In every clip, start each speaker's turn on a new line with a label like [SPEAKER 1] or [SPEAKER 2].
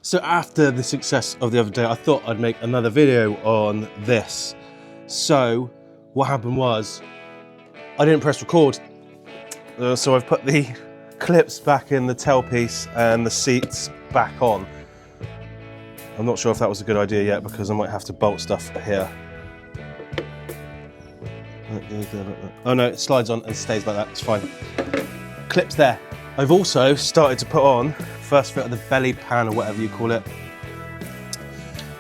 [SPEAKER 1] So after the success of the other day, I thought I'd make another video on this. So what happened was, I didn't press record. So I've put the clips back in the tailpiece and the seats back on. I'm not sure if that was a good idea yet because I might have to bolt stuff here. Oh no, it slides on and stays like that, it's fine. Clips there. I've also started to put on first fit of the belly pan or whatever you call it.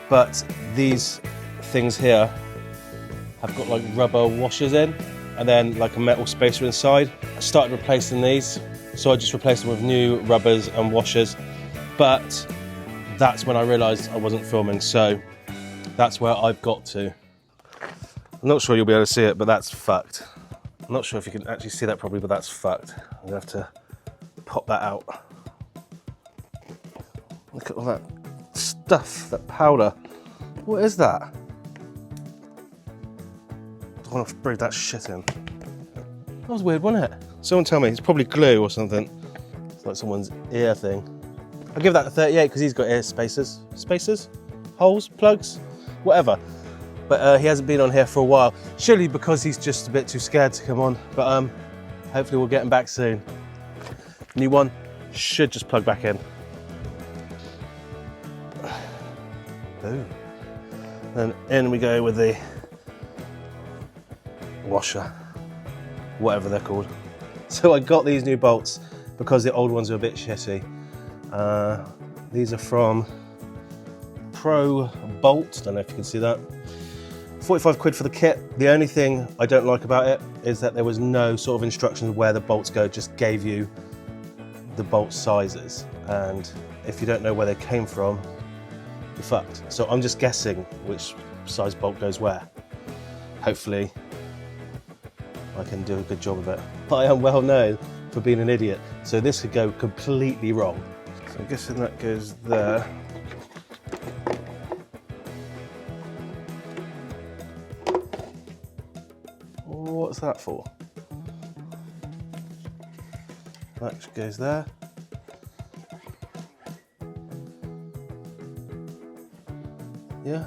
[SPEAKER 1] But these things here have got like rubber washers in and then like a metal spacer inside. I started replacing these, so I just replaced them with new rubbers and washers. But that's when I realised I wasn't filming, so that's where I've got to. I'm not sure you'll be able to see it, but that's fucked. I'm not sure if you can actually see that properly, but that's fucked. I'm gonna have to pop that out. Look at all that stuff, that powder. What is that? I don't want to breathe that shit in. That was weird, wasn't it? Someone tell me, it's probably glue or something. It's like someone's ear thing. I'll give that a 38 because he's got ear spacers. Spacers? Holes? Plugs? Whatever. But he hasn't been on here for a while. Surely because he's just a bit too scared to come on. But hopefully we'll get him back soon. New one should just plug back in. Boom. Then in we go with the washer, whatever they're called. So I got these new bolts because the old ones are a bit shitty. These are from Pro Bolt, don't know if you can see that. 45 quid for the kit. The only thing I don't like about it is that there was no sort of instructions where the bolts go, just gave you the bolt sizes. And if you don't know where they came from, you're fucked. So I'm just guessing which size bolt goes where. Hopefully I can do a good job of it. I am well known for being an idiot, so this could go completely wrong. So I'm guessing that goes there. What's that for? That goes there. Yeah,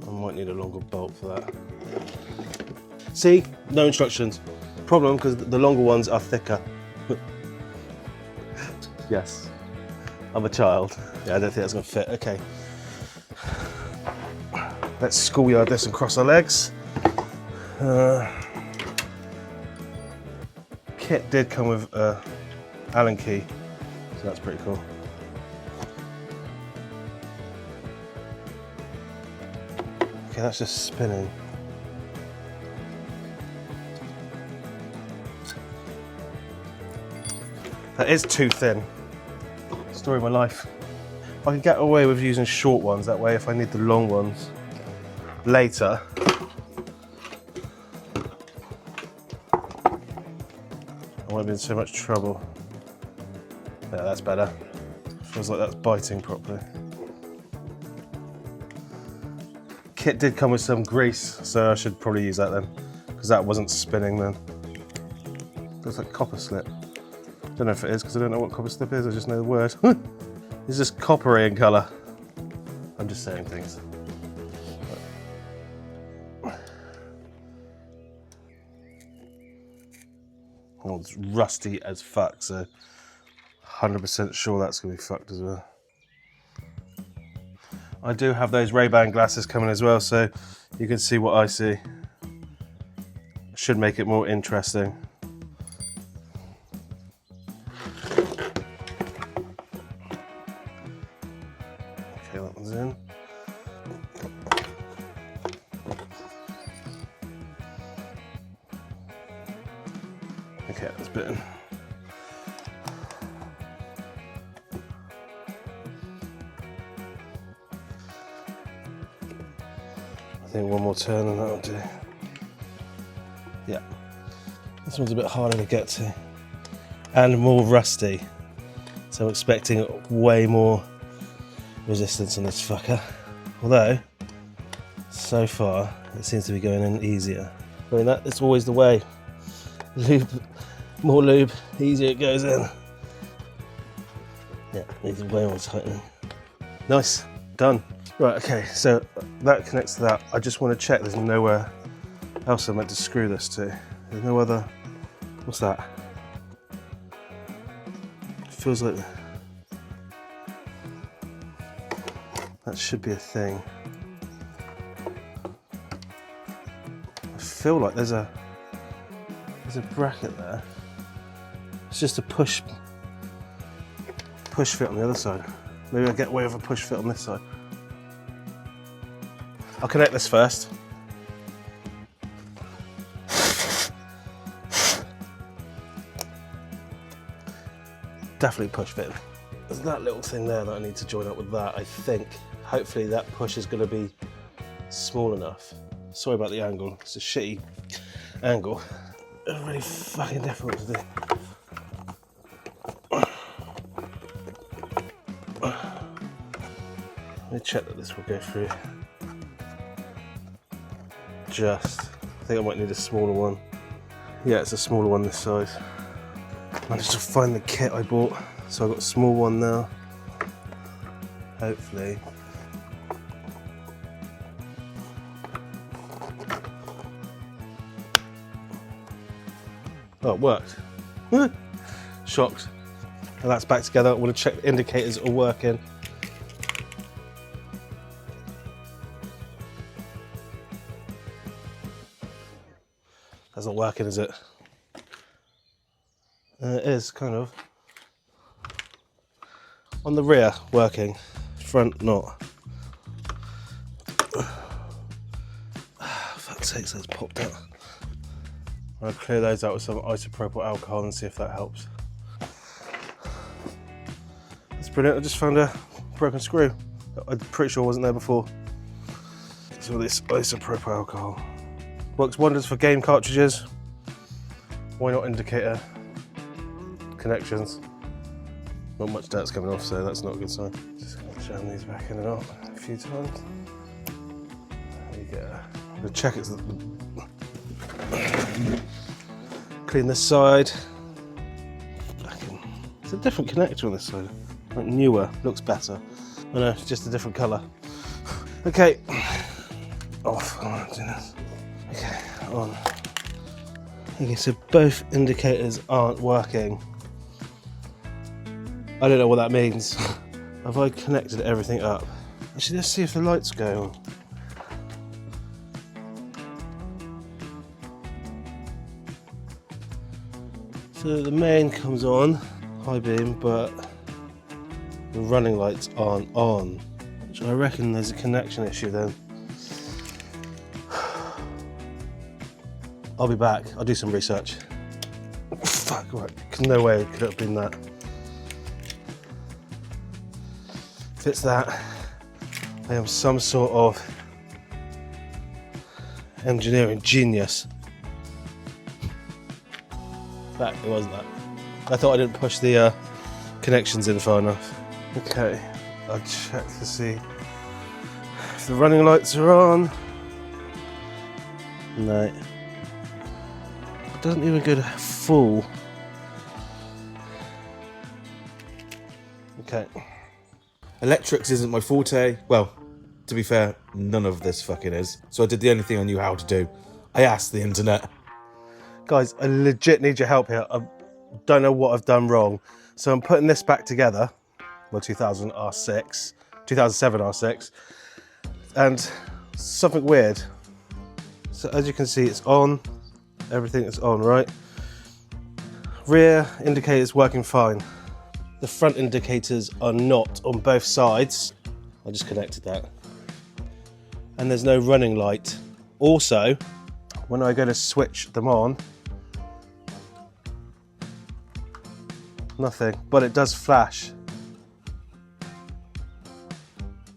[SPEAKER 1] I might need a longer bolt for that. See, no instructions. Problem, because the longer ones are thicker. Yes, I'm a child. Yeah, I don't think that's gonna fit, okay. Let's schoolyard this and cross our legs. Kit did come with a Allen key, so that's pretty cool. Okay, that's just spinning. That is too thin. Story of my life. I can get away with using short ones, that way if I need the long ones later. I won't be in so much trouble. Yeah, that's better. Feels like that's biting properly. Kit did come with some grease, so I should probably use that then, because that wasn't spinning then. Looks like copper slip. Don't know if it is, because I don't know what copper slip is, I just know the word. It's just coppery in colour. I'm just saying things. Oh, it's rusty as fuck, so 100% sure that's going to be fucked as well. I do have those Ray-Ban glasses coming as well, so you can see what I see. Should make it more interesting. Okay, that one's in. Okay, that's bitten. I think one more turn and that'll do. Yeah. This one's a bit harder to get to. And more rusty. So I'm expecting way more resistance on this fucker. Although, so far, it seems to be going in easier. I mean, that's always the way. Lube, more lube, easier it goes in. Yeah, needs way more tightening. Nice, done. Right, okay, so that connects to that. I just want to check there's nowhere else I'm meant to screw this to. There's no other, what's that? It feels like that should be a thing. I feel like there's a bracket there. It's just a push fit on the other side. Maybe I'll get away with a push fit on this side. I'll connect this first. Definitely push fit. There's that little thing there that I need to join up with that, I think. Hopefully that push is going to be small enough. Sorry about the angle, it's a shitty angle. It's really fucking difficult to do. Let me check that this will go through. I think I might need a smaller one. Yeah, it's a smaller one this size. Managed to find the kit I bought, so I've got a small one now. Hopefully. Oh, it worked. Shocked. And that's back together. I want to check the indicators are working. That's not working, is it? It is, kind of. On the rear, working. Front, not. Fuck's sake, that's popped out. I'll clear those out with some isopropyl alcohol and see if that helps. That's brilliant. I just found a broken screw. I'm pretty sure it wasn't there before. So this isopropyl alcohol. Works wonders for game cartridges. Why not indicator connections? Not much dirt's coming off, so that's not a good sign. Just gonna jam these back in and out a few times. There you go. I'm gonna check it's clean this side. It's a different connector on this side. Like newer, looks better. I know, it's just a different colour. Okay. Off. I want to do this. Okay, on. Okay, so both indicators aren't working. I don't know what that means. Have I connected everything up? Actually, let's see if the lights go on. So the main comes on, high beam, but the running lights aren't on. Which I reckon there's a connection issue then. I'll be back, I'll do some research. Fuck, right, no way it could have been that. If it's that, I am some sort of engineering genius. That, it wasn't that. I thought I didn't push the connections in far enough. Okay, I'll check to see if the running lights are on. No. It doesn't even go to full. Okay.
[SPEAKER 2] Electrics isn't my forte. Well, to be fair, none of this fucking is. So I did the only thing I knew how to do. I asked the internet.
[SPEAKER 1] Guys, I legit need your help here. I don't know what I've done wrong. So I'm putting this back together. My 2007 R6. And something weird. So as you can see, it's on. Everything is on, right? Rear indicator's working fine. The front indicators are not on both sides. I just connected that. And there's no running light. Also, when I go to switch them on, nothing, but it does flash.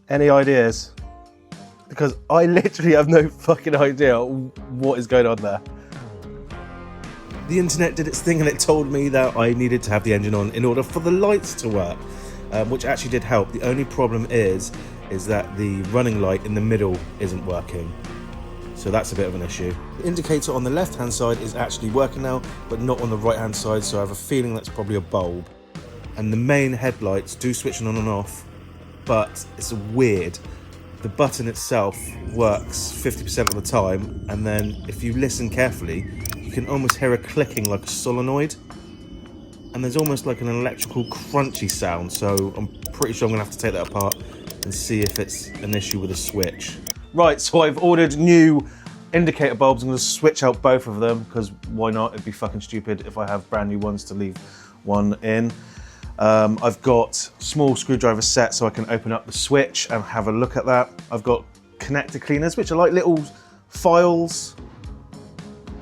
[SPEAKER 1] Any ideas? Because I literally have no fucking idea what is going on there.
[SPEAKER 2] The internet did its thing and it told me that I needed to have the engine on in order for the lights to work, which actually did help. The only problem is that the running light in the middle isn't working. So that's a bit of an issue. The indicator on the left hand side is actually working now, but not on the right hand side, so I have a feeling that's probably a bulb. And the main headlights do switch on and off, but it's weird. The button itself works 50% of the time, and then if you listen carefully, you can almost hear a clicking like a solenoid, and there's almost like an electrical crunchy sound, so I'm pretty sure I'm gonna have to take that apart and see if it's an issue with a switch. Right, so I've ordered new indicator bulbs. I'm gonna switch out both of them, because why not? It'd be fucking stupid if I have brand new ones to leave one in. I've got small screwdriver set so I can open up the switch and have a look at that. I've got connector cleaners, which are like little files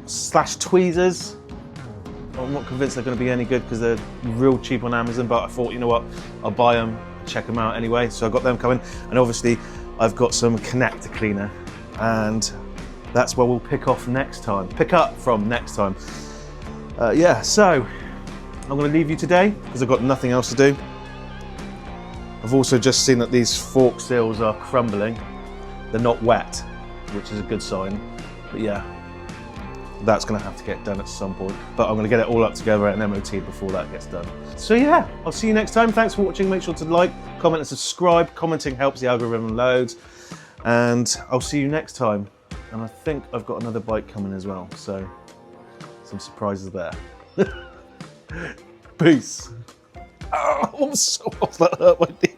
[SPEAKER 2] / tweezers. I'm not convinced they're going to be any good because they're real cheap on Amazon, but I thought, you know what, I'll buy them, check them out anyway. So I've got them coming, and obviously I've got some connector cleaner, and that's where we'll pick up from next time. Yeah, so I'm going to leave you today because I've got nothing else to do. I've also just seen that these fork seals are crumbling. They're not wet, which is a good sign. But yeah, that's going to have to get done at some point. But I'm going to get it all up together and MOT before that gets done. So yeah, I'll see you next time. Thanks for watching. Make sure to like, comment and subscribe. Commenting helps the algorithm loads. And I'll see you next time. And I think I've got another bike coming as well. So some surprises there. Peace. Oh, I'm so off, that hurt my knee.